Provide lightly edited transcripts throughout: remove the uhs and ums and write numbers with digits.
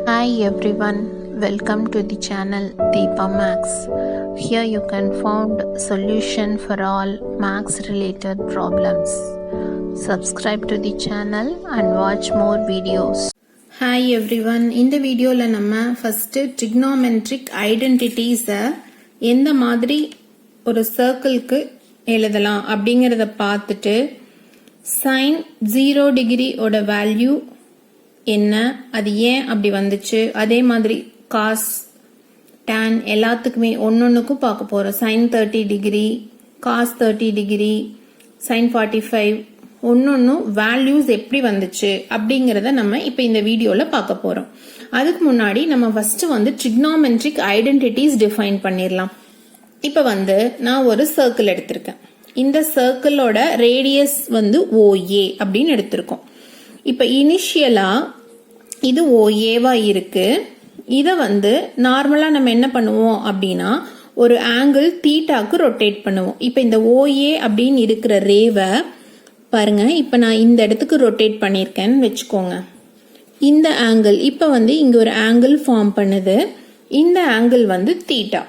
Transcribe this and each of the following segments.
Hi everyone, welcome to the channel Deepa Max. Here you can find solution for all Max related problems. Subscribe to the channel and watch more videos. Hi everyone, இந்த வீடியோல நம்ம first trigonometric identities எந்த மாதிரி ஒரு சர்க்கிளுக்கு எழுதலாம் அப்படிங்கறத பார்த்துட்டு sin 0 degree ஓட வேல்யூ என்ன, அது ஏன் அப்படி வந்துச்சு, அதே மாதிரி cos tan எல்லாத்துக்குமே ஒன்னொன்னுக்கும் பார்க்க போறோம். sin 30 degree, cos 30 degree, sin 45 ஒன்னொன்னும் வேல்யூஸ் எப்படி வந்துச்சு அப்படிங்கறத நம்ம இப்ப இந்த வீடியோல பார்க்க போறோம். அதுக்கு முன்னாடி நம்ம ஃபர்ஸ்ட் trigonometric identities டிஃபைன் பண்ணிரலாம். இப்ப நான் ஒரு சர்க்கிள் எடுத்திருக்கேன். இந்த சர்க்கிளோட ரேடியஸ் OA அப்படின்னு எடுத்திருக்கோம். இப்ப இனிஷியலா இது OAவா இருக்கு. இத நார்மலா நம்ம என்ன பண்ணுவோம் அப்படின்னா ஒரு ஆங்கிள் தீட்டாக்கு ரொட்டேட் பண்ணுவோம். இப்ப இந்த OA அப்படின்னு இருக்கிற ரேவை பாருங்க, இப்ப நான் இந்த இடத்துக்கு ரொட்டேட் பண்ணிருக்கேன்னு வச்சுக்கோங்க. இந்த ஆங்கிள் இப்ப இங்க ஒரு ஆங்கிள் ஃபார்ம் பண்ணுது. இந்த ஆங்கிள் தீட்டா,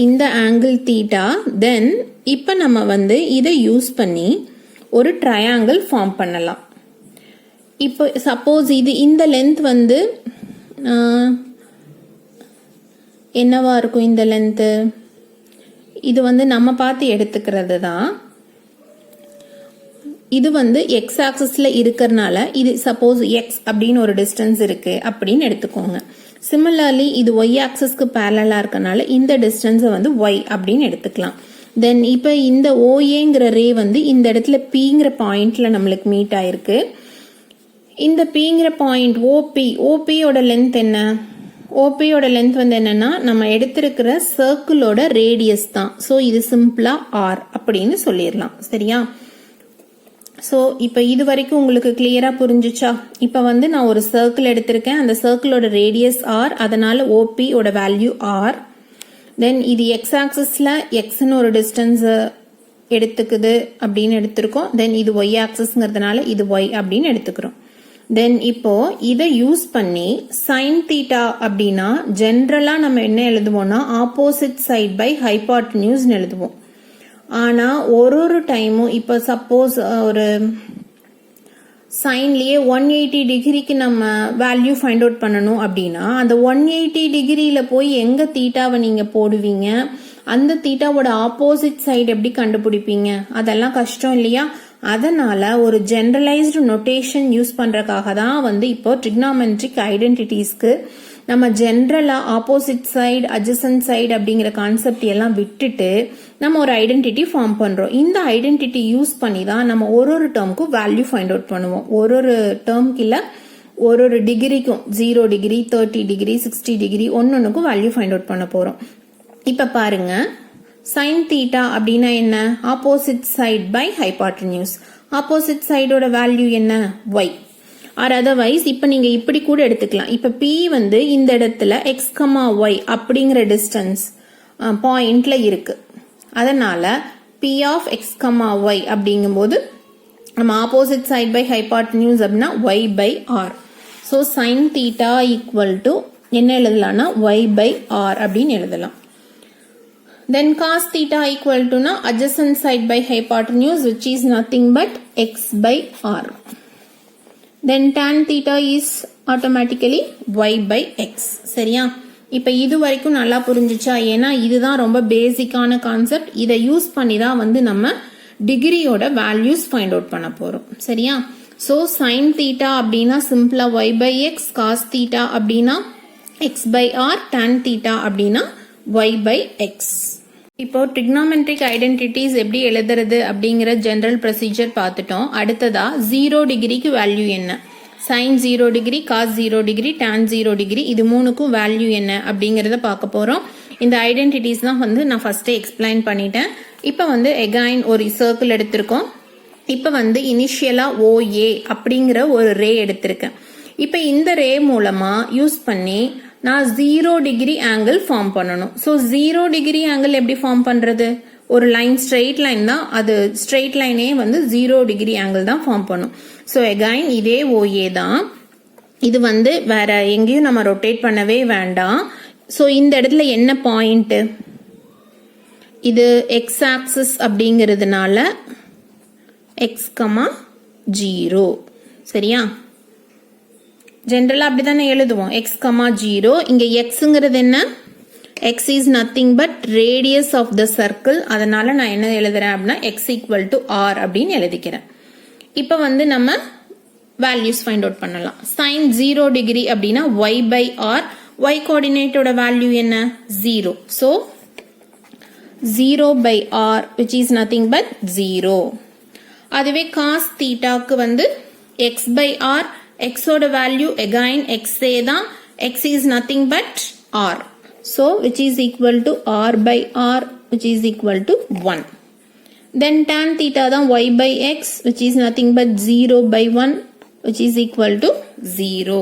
இந்த ஆங்கிள் தீட்டா. தென் இப்ப நம்ம இதை யூஸ் பண்ணி ஒரு ட்ரையாங்கிள் ஃபார்ம் பண்ணலாம். இப்போ சப்போஸ் இது இந்த லென்த் என்னவா இருக்கும், இந்த லென்த் இது நம்ம பார்த்து எடுத்துக்கிறது தான். இது எக்ஸ் ஆக்சிஸ்ல இருக்கிறதுனால இது சப்போஸ் எக்ஸ் அப்படின்னு ஒரு டிஸ்டன்ஸ் இருக்கு அப்படின்னு எடுத்துக்கோங்க. சிமிலர்லி இது ஒய் ஆக்சிஸ்க்கு பேரலா இருக்கனால இந்த டிஸ்டன்ஸ் ஒய் அப்படின்னு எடுத்துக்கலாம். தென் இப்ப இந்த ஓஏங்கிற ரே இந்த இடத்துல பிங்கிற பாயிண்ட்ல நம்மளுக்கு மீட் ஆயிருக்கு. இந்த பிங்கிற பாயிண்ட் ஓபியோட லென்த் என்ன, ஓபியோட லென்த் என்னன்னா நம்ம எடுத்திருக்கிற சர்க்கிளோட ரேடியஸ் தான். சோ இது சிம்பிளா ஆர் அப்படின்னு சொல்லிடலாம். சரியா? சோ இப்ப இது வரைக்கும் உங்களுக்கு கிளியரா புரிஞ்சுச்சா? இப்ப நான் ஒரு சர்க்கிள் எடுத்திருக்கேன். அந்த சர்க்கிளோட ரேடியஸ் ஆர், அதனால ஓபியோட வேல்யூ ஆர். தென் இது எக்ஸ் ஆக்சிஸ்ல எக்ஸ்னு ஒரு டிஸ்டன்ஸ் எடுத்துக்குது அப்படின்னு எடுத்திருக்கோம். தென் இது ஒய் ஆக்சிஸ்ங்கிறதுனால இது ஒய் அப்படின்னு எடுத்துக்கிறோம். தென் இப்போ இதை யூஸ் பண்ணி சைன் தீட்டா அப்படின்னா ஜென்ரலா நம்ம என்ன எழுதுவோம்னா ஆப்போசிட் சைட் பை ஹைபாட்டன்யூஸ் எழுதுவோம். ஆனா ஒரு டைமும் இப்ப சப்போஸ் ஒரு சைன்லயே 180 டிகிரிக்கு நம்ம வேல்யூ ஃபைண்ட் அவுட் பண்ணணும் அப்படின்னா அந்த 180 டிகிரியில போய் எங்க தீட்டாவை நீங்க போடுவீங்க, அந்த தீட்டாவோட ஆப்போசிட் சைடு எப்படி கண்டுபிடிப்பீங்க, அதெல்லாம் கஷ்டம் இல்லையா? அதனால ஒரு ஜெனரலைஸ்டு நோட்டேஷன் யூஸ் பண்றதுக்காக தான் இப்போ ட்ரிக்னாமெட்ரிக் ஐடென்டிட்டிஸ்க்கு நம்ம ஜென்ரலா ஆப்போசிட் சைடு அட்ஜசன்ட் சைடு அப்படிங்கிற கான்செப்ட் எல்லாம் விட்டுட்டு நம்ம ஒரு ஐடென்டிட்டி ஃபார்ம் பண்றோம். இந்த ஐடென்டிட்டி யூஸ் பண்ணி தான் நம்ம ஒரு டேர்முக்கும் வேல்யூ ஃபைண்ட் அவுட் பண்ணுவோம். ஒரு டேர்முக்கு இல்ல, ஒரு டிகிரிக்கும் 0 டிகிரி 30 டிகிரி 60 டிகிரி ஒன்னொன்னுக்கும் வேல்யூ ஃபைண்ட் அவுட் பண்ண போறோம். இப்ப பாருங்க, சைன் தீட்டா அப்படின்னா என்ன, opposite side by hypotenuse. Opposite சைடோட வேல்யூ என்ன, ஒய். ஆர் அதர்வைஸ் இப்ப நீங்க இப்படி கூட எடுத்துக்கலாம். இப்ப பி இந்த இடத்துல எக்ஸ் கமா ஒய் அப்படிங்கிற டிஸ்டன்ஸ் பாயிண்ட்ல இருக்கு. அதனால P of X comma Y அப்படிங்கும்போது நம்ம ஆப்போசிட் சைட் பை ஹைபாட்டன்யூஸ் அப்படின்னா Y by R. So sine theta equal to என்ன எழுதலாம்னா ஒய் பை ஆர் அப்படின்னு எழுதலாம். Then cos theta equal to adjacent side by hypotenuse, which is nothing but x by r. Then tan theta is automatically y by x. சரியா? இப்ப இது வரைக்கும் நல்லா புரிஞ்சுச்சா? ஏன்னா இதுதான் ரொம்ப பேசிக்கான கான்செப்ட். இதை யூஸ் பண்ணி தான் நம்ம டிகிரியோட வேல்யூஸ் ஃபைண்ட் அவுட் பண்ண போறோம். சரியா? சோ sin theta அப்படின்னா சிம்பிளா y by x, cos theta அப்படின்னா x by r, tan theta அப்படின்னா y by x. இப்போ trigonometric identities எப்படி எழுதுறது அப்படிங்கிற ஜெனரல் ப்ரொசீஜர் பார்த்துட்டோம். அடுத்ததா 0 டிகிரிக்கு வேல்யூ என்ன, sin 0 degree, cos 0 degree, tan 0 degree, இது மூணுக்கும் வேல்யூ என்ன அப்படிங்கறத பார்க்க போறோம். இந்த ஐடென்டிட்டிஸ் தான் நான் ஃபர்ஸ்டே எக்ஸ்பிளைன் பண்ணிட்டேன். இப்போ எகைன் ஒரு சர்க்கிள் எடுத்திருக்கோம். இப்போ இனிஷியலா OA அப்படிங்கிற ஒரு ரே எடுத்திருக்கேன். இப்போ இந்த ரே மூலமா யூஸ் பண்ணி நான் 0 டிகிரி ஆங்கிள் ஃபார்ம் பண்ணணும். ஸோ 0 டிகிரி ஆங்கிள் எப்படி ஃபார்ம் பண்றது, ஒரு லைன் ஸ்ட்ரெயிட் லைன் தான், அது ஸ்ட்ரெயிட் லைனே 0 டிகிரி ஆங்கிள் தான் ஃபார்ம் பண்ணும். ஸோ அகைன் இதே OA தான். இது வந்து வேற எங்கேயும் நம்ம ரொட்டேட் பண்ணவே வேண்டாம். ஸோ இந்த இடத்துல என்ன பாயிண்ட்டு, இது எக்ஸ் ஆக்சிஸ் அப்படிங்கிறதுனால எக்ஸ் கமா 0. சரியா? ஜென்ரலாக அப்படி தானே எழுதுவோம், எக்ஸ் கமா 0. இங்கே எக்ஸுங்கிறது என்ன, x is nothing but radius of the circle. அதனால நான் என்ன எழுதுறேன் அப்படின்னா எக்ஸ் ஈக்குவல் டு ஆர் அப்படின்னு எழுதிக்கிறேன். இப்போ வந்து நம்ம வேல்யூஸ் ஃபைண்ட் அவுட் பண்ணலாம். sin 0 டிகிரி அப்படின்னா y பை ஆர். y கோஆர்டினேட்டோட வேல்யூ என்ன, 0. So 0 by r which is nothing but 0. அதுவே cos தீட்டாக்கு வந்து x by r, x ஓட வேல்யூ again x தான், x is nothing but r. So which is equal to r by r which is equal to 1. Then tan theta தான் y by x which is nothing but 0 by 1 which is equal to 0.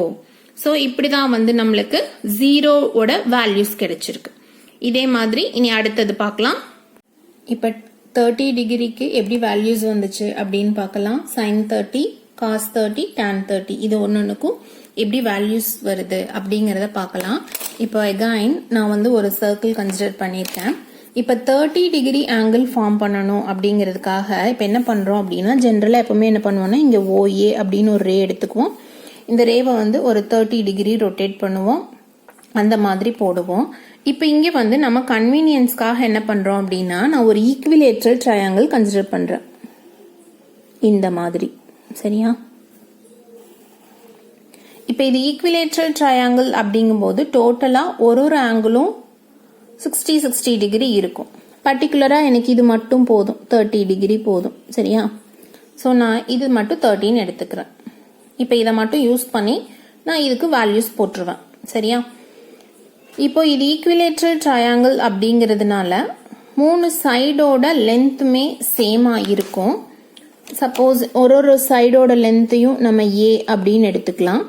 So இப்படி தான் வந்து நம்மளுக்கு 0 ஓட values கிடைச்சிருக்கு. இதே மாதிரி இனி அடுத்தது பார்க்கலாம். இப்போ 30 டிகிரிக்கு எப்படி வேல்யூஸ் வந்துச்சு அப்படின்னு பார்க்கலாம். sin 30, cos 30, tan 30 இது ஒன்னொன்னுக்கும் எப்படி வேல்யூஸ் வருது அப்படிங்கிறத பார்க்கலாம். இப்போ again நான் வந்து ஒரு சர்க்கிள் கன்சிடர் பண்ணியிருக்கேன். இப்போ 30 டிகிரி ஆங்கிள் ஃபார்ம் பண்ணணும் அப்படிங்கிறதுக்காக இப்போ என்ன பண்ணுறோம் அப்படின்னா, ஜென்ரலாக எப்பவுமே என்ன பண்ணுவோம்னா இங்கே OA அப்படின்னு ஒரு ரே எடுத்துக்குவோம். இந்த ரேவை வந்து ஒரு 30 டிகிரி ரொட்டேட் பண்ணுவோம், அந்த மாதிரி போடுவோம். இப்போ இங்கே வந்து நம்ம கன்வீனியன்ஸ்க்காக என்ன பண்ணுறோம் அப்படின்னா, நான் ஒரு ஈக்குவிலேட்ரல் ட்ரையாங்கிள் கன்சிடர் பண்ணுறேன் இந்த மாதிரி. சரியா? இப்போ இது ஈக்குவிலேட்ரல் ட்ரையாங்கிள் அப்படிங்கும்போது டோட்டலாக ஒரு ஆங்கிளும் 60 டிகிரி இருக்கும். பர்டிகுலராக எனக்கு இது மட்டும் போதும், 30 டிகிரி போதும். சரியா? ஸோ நான் இது மட்டும் 30ன்னு எடுத்துக்கிறேன். இப்போ இதை மட்டும் யூஸ் பண்ணி நான் இதுக்கு வேல்யூஸ் போட்டுருவேன். சரியா? இப்போ இது ஈக்குவிலேட்ரல் ட்ரையாங்கிள் அப்படிங்கிறதுனால 3 சைடோட லென்த்துமே சேமாக இருக்கும். சப்போஸ் ஒரு சைடோட லென்த்தையும் நம்ம ஏ அப்படின்னு எடுத்துக்கலாம்.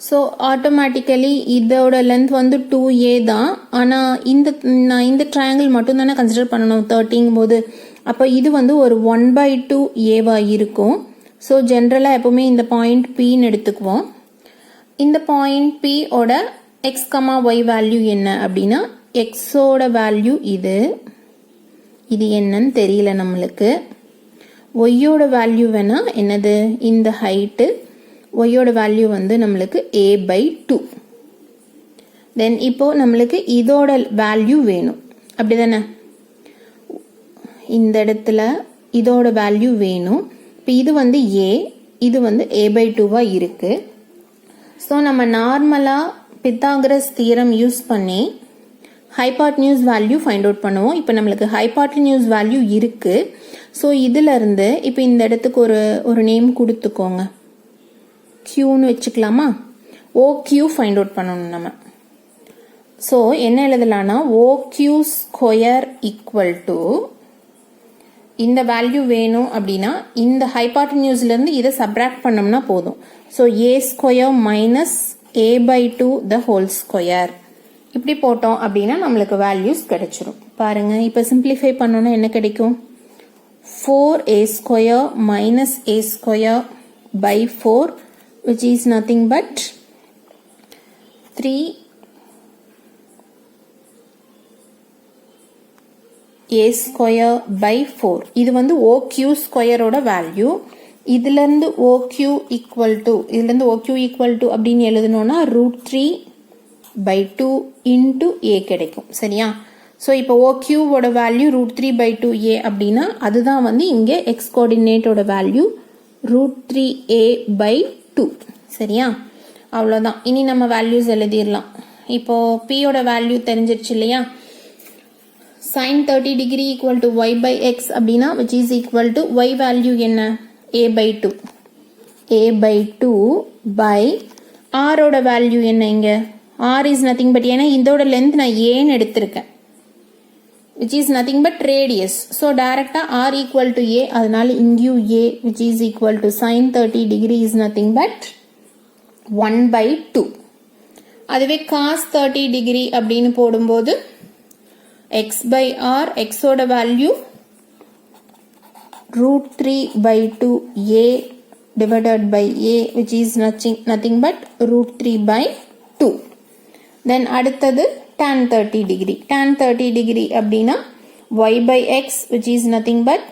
ஸோ ஆட்டோமேட்டிக்கலி இதோட லென்த் வந்து 2a தான். ஆனால் நான் இந்த ட்ரையாங்கிள் மட்டும் தானே கன்சிடர் பண்ணணும் 30ங்கும் போது. அப்போ இது வந்து ஒரு 1/2 ஏவாக இருக்கும். ஸோ ஜென்ரலாக எப்போவுமே இந்த பாயிண்ட் Pன்னு எடுத்துக்குவோம். இந்த பாயிண்ட் P ஓட எக்ஸ் கமா ஒய் வேல்யூ என்ன அப்படின்னா, எக்ஸோட வேல்யூ இது என்னன்னு தெரியல நம்மளுக்கு. ஒய்யோட வேல்யூ வேணா என்னது, இந்த ஹைட்டு, ஒய்யோட வேல்யூ வந்து நம்மளுக்கு a/2. தென் இப்போ நம்மளுக்கு இதோட வேல்யூ வேணும், அப்படி தானே? இந்த இடத்துல இதோட வேல்யூ வேணும். இப்போ இது வந்து a, இது வந்து a/2 இருக்கு. ஸோ நம்ம நார்மலாக பித்தாகரஸ் தியரம் யூஸ் பண்ணி ஹைபாட்னியூஸ் வேல்யூ ஃபைண்ட் அவுட் பண்ணுவோம். இப்போ நம்மளுக்கு ஹைபாட்னியூஸ் வேல்யூ இருக்கு. ஸோ இதிலிருந்து இப்போ இந்த இடத்துக்கு ஒரு நேம் கொடுத்துக்கோங்க, Qன்னு வச்சுக்கலாமா? OQ ஃபைண்ட் அவுட் பண்ணணும் நம்ம. ஸோ என்ன எழுதலாம்னா OQ ஸ்கொயர் ஈக்குவல் டு, இந்த வேல்யூ வேணும் அப்படின்னா இந்த ஹைபாட்னியூஸ்லேருந்து இதை சப்ராக்ட் பண்ணோம்னா போதும். So a square minus a/2 the whole square இப்படி போட்டோம் அப்படின்னா நம்மளுக்கு வேல்யூஸ் கிடைச்சிரும். பாருங்க, இப்போ சிம்பிளிஃபை பண்ணோன்னா என்ன கிடைக்கும், 4a square minus a square by 4 which is nothing but 3a square by 4. இது வந்து OQ ஸ்கொயரோட வேல்யூ. இதுலேருந்து OQ ஈக்குவல் டு, இதுலேருந்து OQ ஈக்குவல் டு அப்படின்னு எழுதணும்னா √3/2 இன்டு a கிடைக்கும். சரியா? ஸோ இப்போ OQவோட வேல்யூ √3/2a அப்படின்னா அதுதான் வந்து இங்கே எக்ஸ் கோஆர்டினேட்டோட வேல்யூ √3a/2. சரியா? அவ்வளோதான். இனி நம்ம வேல்யூஸ் எழுதிடலாம். இப்போ Pயோட வேல்யூ தெரிஞ்சிருச்சு இல்லையா? sin 30 degree equal to y/x அப்படின்னா which is equal to y value என்ன, a/2. a/2 by r ஓட வேல்யூ என்ன, இங்கே r is nothing but, ஏன்னா இதோட லென்த் நான் ஏன்னு எடுத்திருக்கேன், which is nothing but radius. So directly r equal to a, அதனால இங்கேயும் a which is equal to sin 30 degree is nothing but 1/2. அதுவே cos 30 degree அப்படின்னு போடும்போது x/r, x ஓட value √3/2a divided by a which is nothing but root 3 by 2. Then அடுத்தது tan 30 degree. Tan 30 degree அப்படின்னா y by x which is nothing but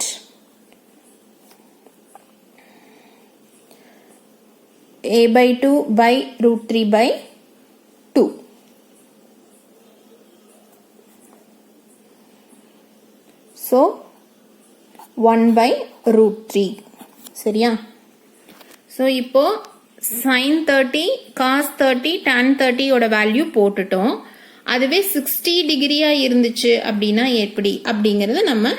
a by 2 by root 3 by 2. So 1 by root 3. சரியா? So இப்போ sin 30 cos 30 tan 30 ஓட value போட்டுட்டோம். அதுவே 60 டிகிரியா இருந்துச்சு அப்படின்னா எப்படி அப்படிங்கறத நம்ம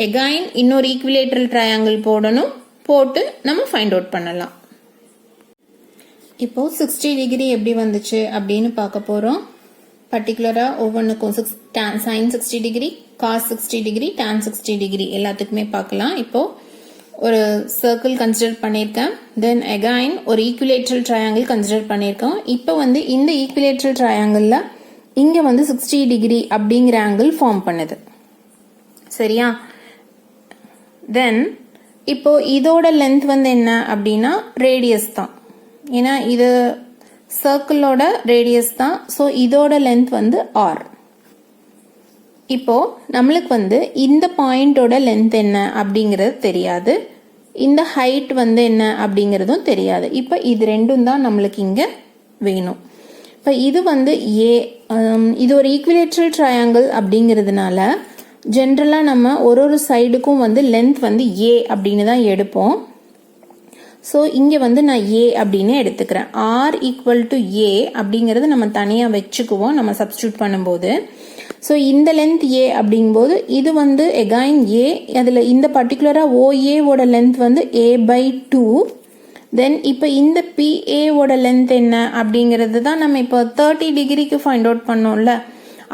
again இன்னொரு ஈக்குவிலேட்டரல் ட்ரையாங்கிள் போடணும். போட்டு நம்ம ஃபைண்ட் அவுட் பண்ணலாம். இப்போ 60 டிகிரி எப்படி வந்துச்சு அப்படின்னு பார்க்க போறோம். பர்டிகுலரா ஒவ்வொன்றுக்கும் sin 60 degree cos 60 degree tan 60 degree எல்லாத்துக்குமே பார்க்கலாம். இப்போ ஒரு சர்க்கிள் கன்சிடர் பண்ணியிருக்கேன். தென் அகைன் ஒரு ஈக்குவிலேட்டரல் ட்ரையாங்கிள் கன்சிடர் பண்ணியிருக்கோம். இப்போ வந்து இந்த ஈக்குவிலேட்டரல் ட்ரையாங்கிளில் இங்கே வந்து 60 டிகிரி அப்படிங்கிற ஆங்கிள் ஃபார்ம் பண்ணுது. சரியா? தென் இப்போ இதோட லென்த் வந்து என்ன அப்படின்னா ரேடியஸ் தான். ஏன்னா இது சர்க்கிளோட ரேடியஸ் தான். ஸோ இதோட லென்த் வந்து ஆர். இப்போ நம்மளுக்கு வந்து இந்த பாயிண்டோட லென்த் என்ன அப்படிங்கிறது தெரியாது. இந்த ஹைட் வந்து என்ன அப்படிங்கிறதும் தெரியாது. இப்போ இது ரெண்டும் தான் நம்மளுக்கு இங்கே வேணும். இப்போ இது வந்து ஏ, இது ஒரு ஈக்குவிலேட்டரல் ட்ரையாங்கிள் அப்படிங்கிறதுனால ஜென்ரலாக நம்ம ஒரு சைடுக்கும் வந்து லென்த் வந்து ஏ அப்படின்னு தான் எடுப்போம். ஸோ இங்கே வந்து நான் ஏ அப்படின்னு எடுத்துக்கிறேன். ஆர் ஈக்குவல் டு ஏ அப்படிங்கிறது நம்ம தனியாக வச்சுக்குவோம் நம்ம சப்ஸ்டியூட் பண்ணும்போது. ஸோ இந்த லென்த் ஏ அப்படிங்கும்போது இது வந்து எகைன் ஏ. அதில் இந்த பர்டிகுலராக ஓஏவோட லென்த் வந்து ஏ பை 2. தென் இப்போ இந்த பிஏவோட லென்த் என்ன அப்படிங்கிறது தான் நம்ம இப்போ 30 டிகிரிக்கு ஃபைண்ட் அவுட் பண்ணோம்ல.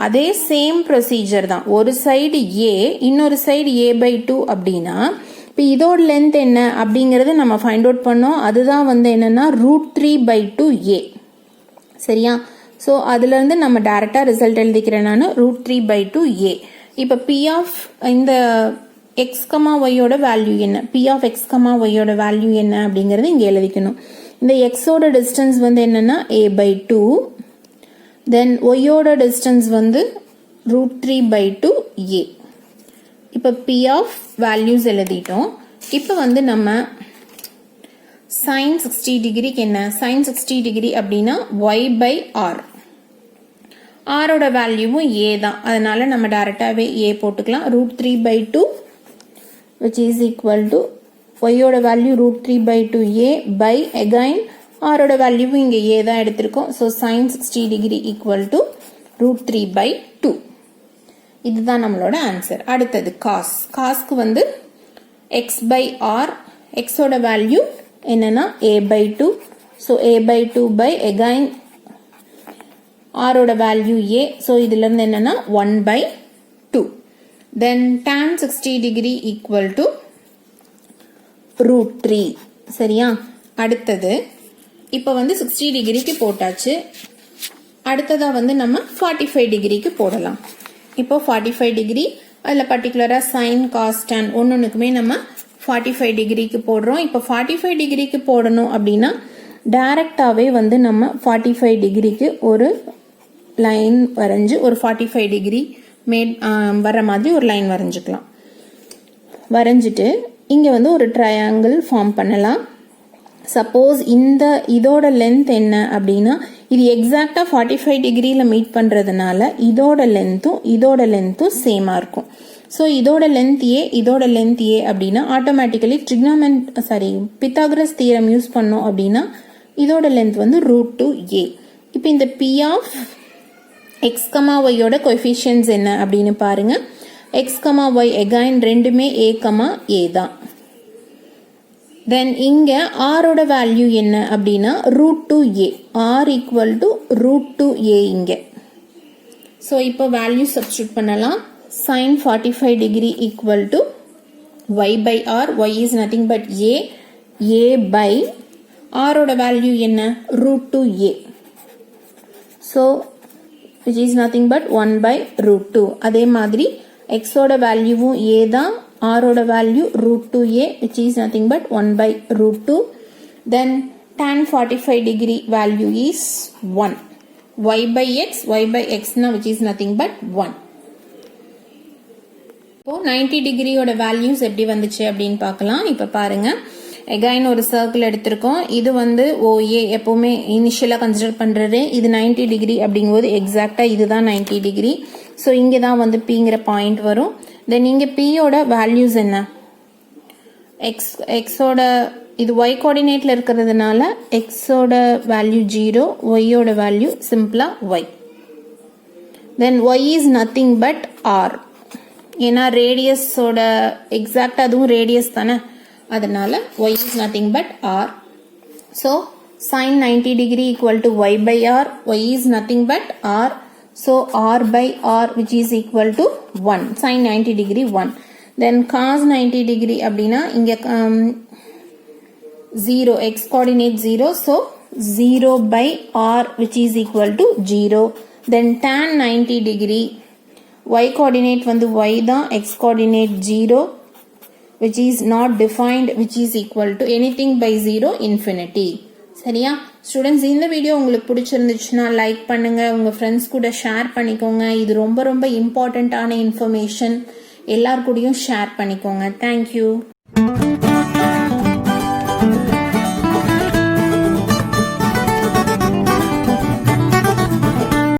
அதே சேம் ப்ரொசீஜர் தான். ஒரு சைடு ஏ, இன்னொரு சைடு ஏ பை 2 அப்படின்னா இப்போ இதோட லென்த் என்ன அப்படிங்கிறது நம்ம ஃபைண்ட் அவுட் பண்ணோம். அதுதான் வந்து என்னன்னா ரூட் 3 by 2 ஏ. சரியா? ஸோ அதுலேருந்து நம்ம டைரெக்டாக ரிசல்ட் எழுதிக்கிறேன் நான். ரூட் 3 by 2 ஏ. இப்போ பி ஆஃப் இந்த எக்ஸ் கமா ஒய்யோட வேல்யூ என்ன, பி ஆஃப் எக்ஸ் கமா ஒய்யோட வேல்யூ என்ன அப்படிங்கிறது இங்கே எழுதிக்கணும். இந்த எக்ஸோட டிஸ்டன்ஸ் வந்து என்னன்னா ஏ பை 2. தென் ஒய்யோட டிஸ்டன்ஸ் வந்து ரூட் 3 by 2 ஏ. இப்போ பி ஆஃப் வேல்யூஸ் எழுதிட்டோம். இப்போ வந்து நம்ம sin 60 டிகிரிக்கு என்ன, sin 60 டிகிரி அப்படின்னா y by r. ஆரோட வேல்யூவும் ஏ தான். அதனால நம்ம டைரக்டாகவே ஏ போட்டுக்கலாம். Root 3 by 2 which is equal to ஒய்யோட value root 3 by 2 a by again ஆரோட வேல்யூவும் இங்கே ஏ தான் எடுத்திருக்கோம். So sin 60 degree equal to root 3 by 2. இதுதான் நம்மளோட ஆன்சர். அடுத்தது காஸ். காஸ்க்கு வந்து எக்ஸ் பை ஆர். எக்ஸோட வேல்யூ என்னன்னா a by 2. So a by 2 by again ஆரோட வேல்யூ ஏ. ஸோ இதுல இருந்து என்னன்னா 1 by 2. Then tan 60 degree equal to root 3. சரியா? அடுத்தது இப்போ வந்து 60 டிகிரிக்கு போட்டாச்சு. அடுத்ததா வந்து நம்ம 45 டிகிரிக்கு போடலாம். இப்போ 45 டிகிரி அதில் பர்டிகுலராக சைன் காஸ் tan ஒன்றுக்குமே நம்ம 45 டிகிரிக்கு போடுறோம். இப்போ 45 டிகிரிக்கு போடணும் அப்படின்னா டைரக்டாகவே வந்து நம்ம 45 டிகிரிக்கு ஒரு லைன் வரைஞ்சி ஒரு 45 டிகிரி வர மாதிரி ஒரு லைன் வரைஞ்சிக்கலாம். வரைஞ்சிட்டு இங்கே வந்து ஒரு ட்ரையாங்கிள் ஃபார்ம் பண்ணலாம். சப்போஸ் இதோட லென்த் என்ன அப்படின்னா இது எக்ஸாக்டாக 45 டிகிரியில் மீட் பண்ணுறதுனால இதோட லென்த்தும் சேமாக இருக்கும். ஸோ இதோட லென்த் ஏ, இதோட லென்த் ஏ அப்படின்னா ஆட்டோமேட்டிக்கலி பித்தாகரஸ் தியரம் யூஸ் பண்ணோம் அப்படின்னா இதோட லென்த் வந்து ரூட் 2 ஏ. இப்போ இந்த பி ஆஃப் எக்ஸ் கமா ஒய்யோட கோஎஃபிஷியன்ட்ஸ் என்ன அப்படின்னு பாருங்க. எக்ஸ் கமா ஒய் எகைன் ரெண்டுமே ஏ கமா ஏ தான். தென் இங்கே ஆரோட வேல்யூ என்ன அப்படின்னா root 2 a. R equal to root 2 a இங்கே. ஸோ இப்போ வேல்யூ சப்ஸ்டியூட் பண்ணலாம். sin 45 degree equal to y by r. Y is nothing but a. A by ஆரோட வேல்யூ என்ன root 2 a. So which is nothing but 1 by root 2. அதே மாதிரி எக்ஸோட வேல்யூவும் ஏ தான், Rோட value √2a which is nothing but 1 by √2. Then tan 45 degree value is 1. Y by x na which is nothing but 1. இப்போ 90 டிகிரியோட values எப்படி வந்துச்சு அப்படின்னு பார்க்கலாம். இப்போ பாருங்க, எகைன் ஒரு சர்க்கிள் எடுத்திருக்கோம். இது வந்து OA எப்பவுமே இனிஷியலாக கன்சிடர் பண்ணுறது. இது 90 டிகிரி அப்படிங்கும்போது எக்ஸாக்டாக இதுதான் 90 டிகிரி. ஸோ இங்கே தான் வந்து Pங்கிற பாயிண்ட் வரும். தென் இங்கே Pயோட வேல்யூஸ் என்ன? எக்ஸோட இது y கோஆர்டினேட்டில் இருக்கிறதுனால எக்ஸோட வேல்யூ 0, ஒய்யோட வேல்யூ சிம்பிளாக y. Then y is nothing but r. ஏன்னா ரேடியஸோட எக்ஸாக்ட் அதுவும் ரேடியஸ் தானே, அதனால y is nothing but r. So sin 90 degree equal to y by r. Y is nothing but r. So r by r which is equal to 1. Sin 90 degree 1. Then cos 90 degree அப்படின்னா இங்க 0, x coordinate 0. So 0 by r which is equal to 0. Then tan 90 degree y coordinate வந்து y தான், x coordinate 0 which is not defined which is equal to anything by 0 infinity. சரியா students? இந்த video உங்களுக்கு பிடிச்சிருந்துச்சுன்னா like பண்ணுங்க, உங்க friends கூட share பண்ணிக்கோங்க. இது ரொம்ப ரொம்ப இம்பார்ட்டண்ட்டான இன்ஃபர்மேஷன், எல்லார் கூடயும் ஷேர் பண்ணிக்கோங்க. தேங்க்யூ.